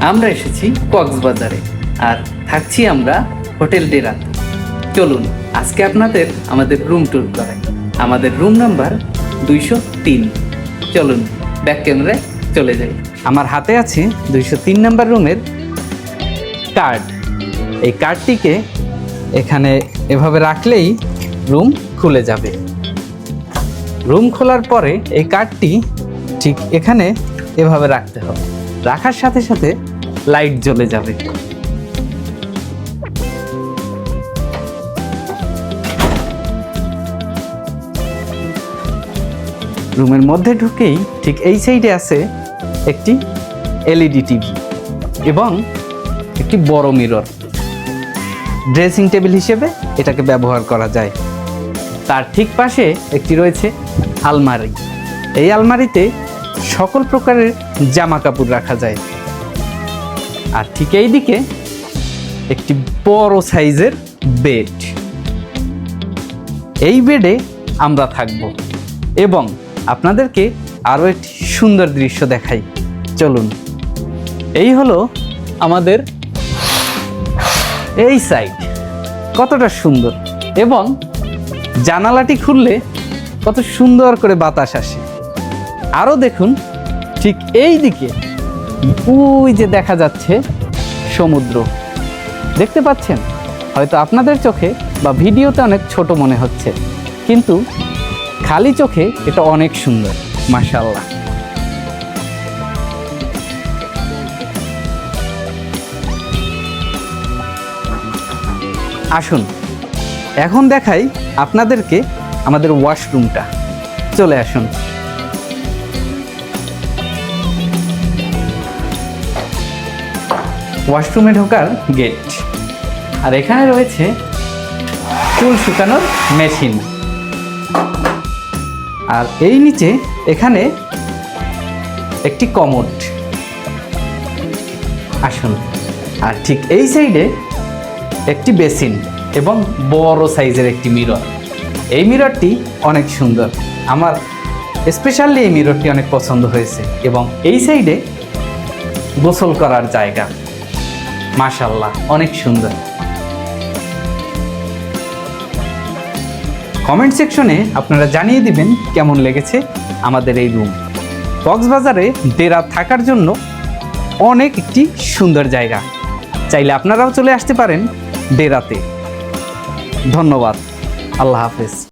আমরা এসেছি কক্সবাজারে আর থাকছি আমরা হোটেল ডেরাতে। চলুন আজকে আপনাদের আমাদের রুম ট্যুর করাই। আমাদের রুম নাম্বার 203। চলুন ব্যাক ক্যামেরায় চলে যাই। আমার হাতে আছে 203 নাম্বার রুমের কার্ড। এই কার্ডটিকে এখানে এভাবে রাখলেই রুম খুলে যাবে। রুম খোলার পরে এই কার্ডটি ঠিক এখানে এভাবে রাখতে হবে। রাখার সাথে সাথে লাইট জ্বলে যাবে। রুমের মধ্যে ঢুকেই ঠিক এই সাইডে আছে একটি এলইডি টিভি এবং একটি বড় মিরর। ড্রেসিং টেবিল হিসেবে এটাকে ব্যবহার করা যায়। তার ঠিক পাশে একটি রয়েছে আলমারি। এই আলমারিতে সকল প্রকারের জামা কাপড় রাখা যায়। আর ঠিক এই দিকে একটি বড় সাইজের বেড। এই বেডে আমরা থাকব এবং আপনাদেরকে আরও একটি সুন্দর দৃশ্য দেখাই। চলুন, এই হলো আমাদের এই সাইড। কতটা সুন্দর এবং জানালাটি খুললে কত সুন্দর করে বাতাস আসে। আরও দেখুন ঠিক এই দিকে ওই যে দেখা যাচ্ছে সমুদ্র। দেখতে পাচ্ছেন? হয়তো আপনাদের চোখে বা ভিডিওতে অনেক ছোট মনে হচ্ছে, কিন্তু খালি চোখে এটা অনেক সুন্দর। মাশাআল্লাহ। আসুন এখন দেখাই আপনাদেরকে আমাদের ওয়াশরুমটা। চলে আসুন। ওয়াশরুমে ঢোকার গেট। আর এখানে রয়েছে চুল শুকানোর মেশিন। আর এই নিচে এখানে একটি কমোড। আসুন। আর ঠিক এই সাইডে একটি বেসিন এবং বড় সাইজের একটি মিরর। এই মিররটি অনেক সুন্দর। আমার স্পেশালি এই মিররটি অনেক পছন্দ হয়েছে। এবং এই সাইডে গোসল করার জায়গা। মাশাআল্লাহ, অনেক সুন্দর। কমেন্ট সেকশনে আপনারা জানিয়ে দিবেন কেমন লেগেছে আমাদের এই রুম। কক্সবাজারে ডেরা থাকার জন্য অনেক একটি সুন্দর জায়গা। চাইলে আপনারাও চলে আসতে পারেন ডেরাতে। ধন্যবাদ। আল্লাহ হাফেজ।